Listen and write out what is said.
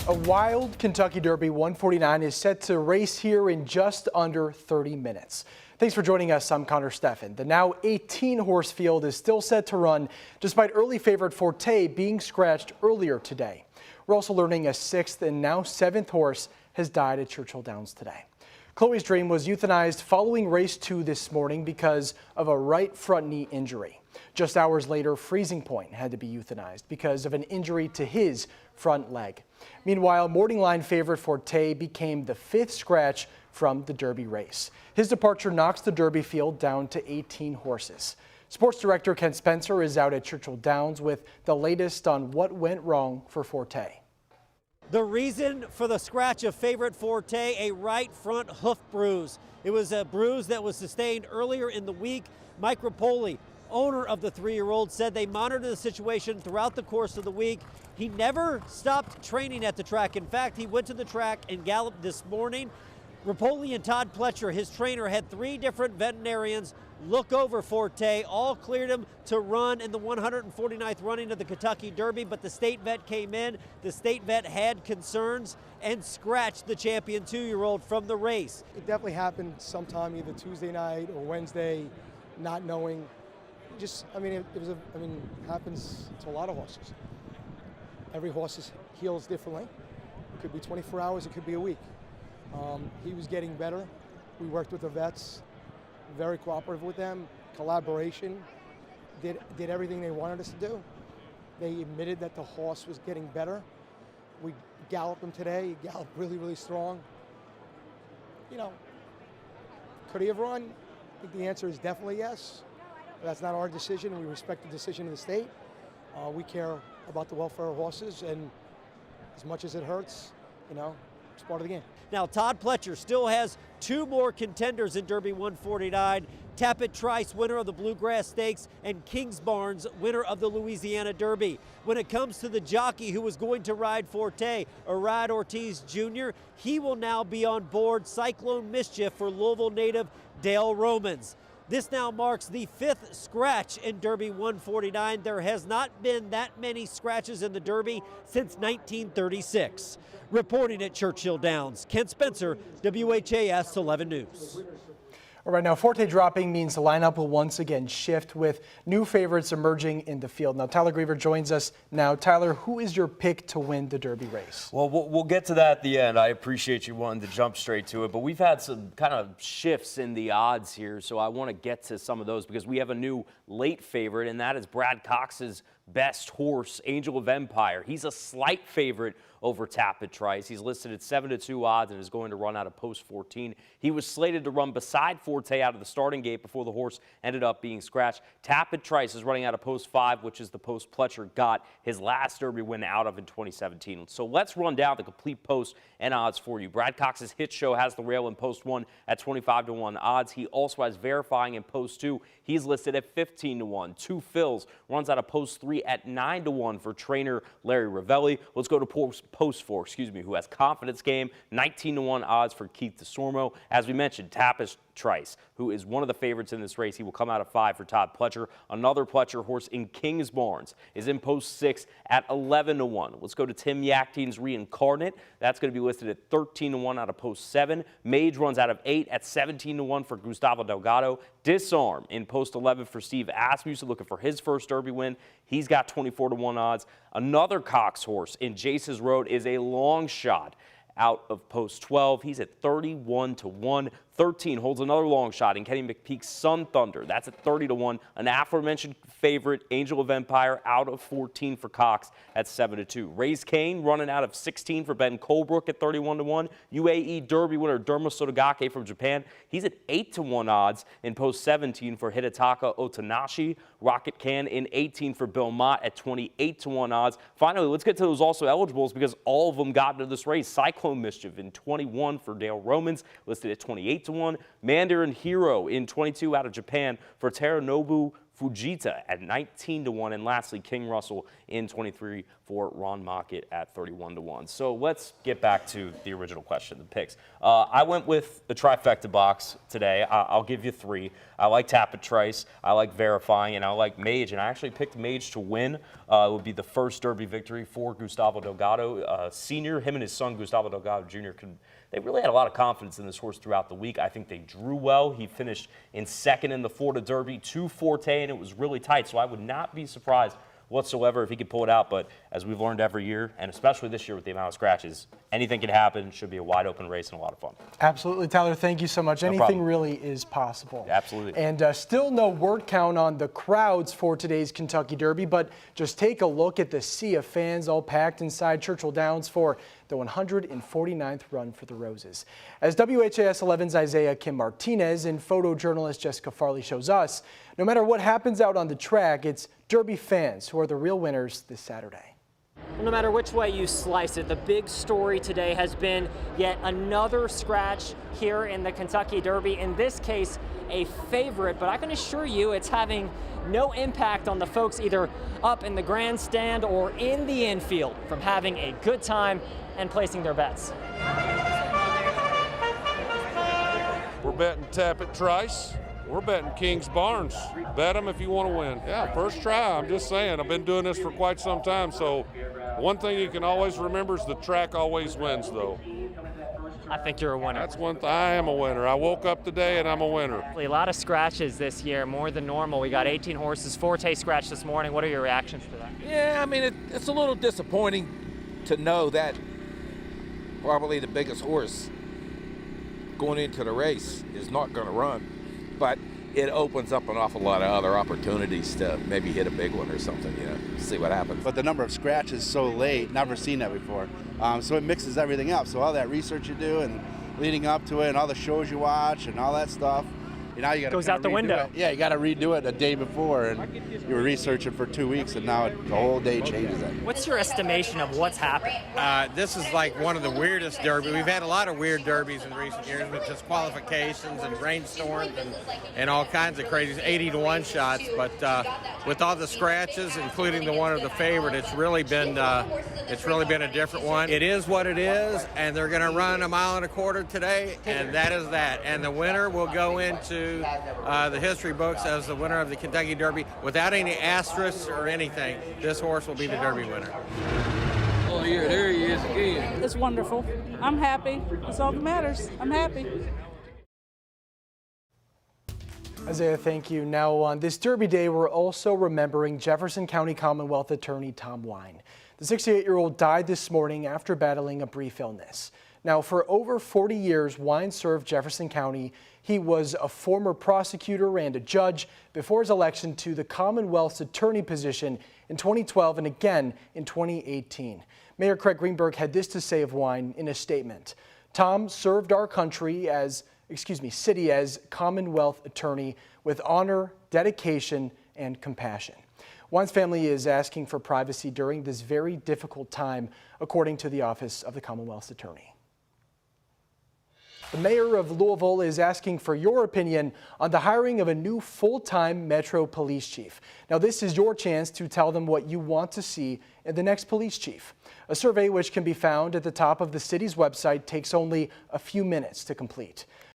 A wild Kentucky Derby 149 is set to race here in just under 30 minutes. Thanks for joining us. I'm Connor Steffen. The now 18-horse field is still set to run despite early favorite Forte being scratched earlier today. We're also learning a 6th and now 7th horse has died at Churchill Downs today. Chloe's Dream was euthanized following race 2 this morning because of a right front knee injury. Just hours later, Freezing Point had to be euthanized because of an injury to his front leg. Meanwhile, morning line favorite Forte became the 5th scratch from the Derby race. His departure knocks the Derby field down to 18 horses. Sports director Ken Spencer is out at Churchill Downs with the latest on what went wrong for Forte. The reason for the scratch of favorite Forte, a right front hoof bruise. It was a bruise that was sustained earlier in the week. Mike Rapoli, owner of the 3-year-old, said they monitored the situation throughout the course of the week. He never stopped training at the track. In fact, he went to the track and galloped this morning. Rapoli and Todd Pletcher, his trainer, had 3 different veterinarians look over Forte, all cleared him to run in the 149th running of the Kentucky Derby, but the state vet came in. The state vet had concerns and scratched the champion 2-year-old from the race. It definitely happened sometime either Tuesday night or Wednesday, not knowing. It happens to a lot of horses. Every horse heals differently. It could be 24 hours, it could be a week. He was getting better. We worked with the vets, very cooperative with them, collaboration, did everything they wanted us to do. They admitted that the horse was getting better. We galloped him today. He galloped really, really strong. Could he have run? I think the answer is definitely yes. But that's not our decision. We respect the decision of the state. We care about the welfare of horses, and as much as it hurts, it's part of the game. Now, Todd Pletcher still has 2 more contenders in Derby 149. Tapit Trice, winner of the Bluegrass Stakes, and Kingsbarns, winner of the Louisiana Derby. When it comes to the jockey who was going to ride Forte, Arad Ortiz Jr., he will now be on board Cyclone Mischief for Louisville native Dale Romans. This now marks the 5th scratch in Derby 149. There has not been that many scratches in the Derby since 1936. Reporting at Churchill Downs, Ken Spencer, WHAS 11 News. All right, now Forte dropping means the lineup will once again shift with new favorites emerging in the field. Now Tyler Griever joins us now. Tyler, who is your pick to win the Derby race? Well, we'll get to that at the end. I appreciate you wanting to jump straight to it, but we've had some kind of shifts in the odds here, so I want to get to some of those because we have a new late favorite, and that is Brad Cox's best horse, Angel of Empire. He's a slight favorite over Tapit Trice. He's listed at 7-2 odds and is going to run out of post 14. He was slated to run beside Forte out of the starting gate before the horse ended up being scratched. Tapit Trice is running out of post 5, which is the post Pletcher got his last Derby win out of in 2017. So let's run down the complete post and odds for you. Brad Cox's Hit Show has the rail in post 1 at 25-1 odds. He also has Verifying in post 2. He's listed at 15-1. Two Fills runs out of post 3 at 9-1 for trainer Larry Ravelli. Let's go to post 4, who has Confidence Game, 19-1 odds for Keith DeSormo. As we mentioned, Tapit Trice, who is one of the favorites in this race. He will come out of 5 for Todd Pletcher. Another Pletcher horse in Kingsbarns is in post 6 at 11-1. Let's go to Tim Yakteen's Reincarnate. That's going to be listed at 13-1 out of post 7. Mage runs out of 8 at 17-1 for Gustavo Delgado. Disarm in post 11 for Steve Asmussen, looking for his first Derby win. He's got 24-1 odds. Another Cox horse in Jace's Road is a long shot out of post 12. He's at 31-1. 13 holds another long shot in Kenny McPeak's Sun Thunder. That's at 30-1. An aforementioned favorite, Angel of Empire, out of 14 for Cox at 7-2. Raise Kane running out of 16 for Ben Colebrook at 31-1. UAE Derby winner Derma Sotogake from Japan. He's at 8-1 odds in post 17 for Hidetaka Otanashi. Rocket Can in 18 for Bill Mott at 28-1 odds. Finally, let's get to those also eligibles because all of them got into this race. Cyclone Mischief in 21 for Dale Romans, listed at 28-1. Mandarin Hero in 22 out of Japan for Teranobu Fujita at 19-1, and lastly, King Russell in 23 for Ron Mockett at 31-1. So let's get back to the original question, the picks. I went with the trifecta box today. I'll give you 3. I like Tapatrice, I like Verifying, and I like Mage, and I actually picked Mage to win. It would be the first Derby victory for Gustavo Delgado Sr. Him and his son, Gustavo Delgado Jr., they really had a lot of confidence in this horse throughout the week. I think they drew well. He finished in second in the Florida Derby to Forte, and it was really tight. So I would not be surprised whatsoever if he could pull it out. But as we've learned every year, and especially this year with the amount of scratches, anything can happen. Should be a wide open race and a lot of fun. Absolutely, Tyler. Thank you so much. No Anything problem. really is possible. Absolutely. And still no word count on the crowds for today's Kentucky Derby, but just take a look at the sea of fans all packed inside Churchill Downs for the 149th run for the Roses. As WHAS11's Isaiah Kim Martinez and photojournalist Jessica Farley shows us, no matter what happens out on the track, it's Derby fans who are the real winners this Saturday. No matter which way you slice it, the big story today has been yet another scratch here in the Kentucky Derby. In this case, a favorite, but I can assure you it's having no impact on the folks either up in the grandstand or in the infield from having a good time and placing their bets. We're betting Tapatrice. We're betting King's Barnes. Bet them if you want to win. Yeah, first try. I'm just saying. I've been doing this for quite some time. So one thing you can always remember is the track always wins, though. I think you're a winner. That's one thing. I am a winner. I woke up today and I'm a winner. A lot of scratches this year, more than normal. We got 18 horses. Forte scratched this morning. What are your reactions to that? Yeah, I mean, it's a little disappointing to know that probably the biggest horse going into the race is not going to run. But it opens up an awful lot of other opportunities to maybe hit a big one or something, see what happens. But the number of scratches so late, never seen that before. So it mixes everything up. So all that research you do and leading up to it and all the shows you watch and all that stuff, now you got to goes out the window. Yeah, you got to redo it a day before, and you were researching for 2 weeks, and now the whole day changes it. What's your estimation of what's happened? This is like one of the weirdest derbies. We've had a lot of weird derbies in recent years with just qualifications and rainstorms and all kinds of crazy 80-1 shots. But with all the scratches, including the one of the favorite, it's really been a different one. It is what it is, and they're going to run 1.25 miles today, and that is that. And the winner will go into the history books as the winner of the Kentucky Derby without any asterisks or anything. This horse will be the Derby winner. Oh, yeah, there he is again. It's wonderful. I'm happy. That's all that matters. I'm happy. Isaiah, thank you. Now, on this Derby Day, we're also remembering Jefferson County Commonwealth Attorney Tom Wine. The 68-year-old died this morning after battling a brief illness. Now, for over 40 years, Wine served Jefferson County. He was a former prosecutor and a judge before his election to the Commonwealth's attorney position in 2012 and again in 2018. Mayor Craig Greenberg had this to say of Wine in a statement. Tom served our city as Commonwealth attorney with honor, dedication, and compassion. Wine's family is asking for privacy during this very difficult time, according to the Office of the Commonwealth's Attorney. The mayor of Louisville is asking for your opinion on the hiring of a new full-time Metro police chief. Now, this is your chance to tell them what you want to see in the next police chief. A survey which can be found at the top of the city's website takes only a few minutes to complete.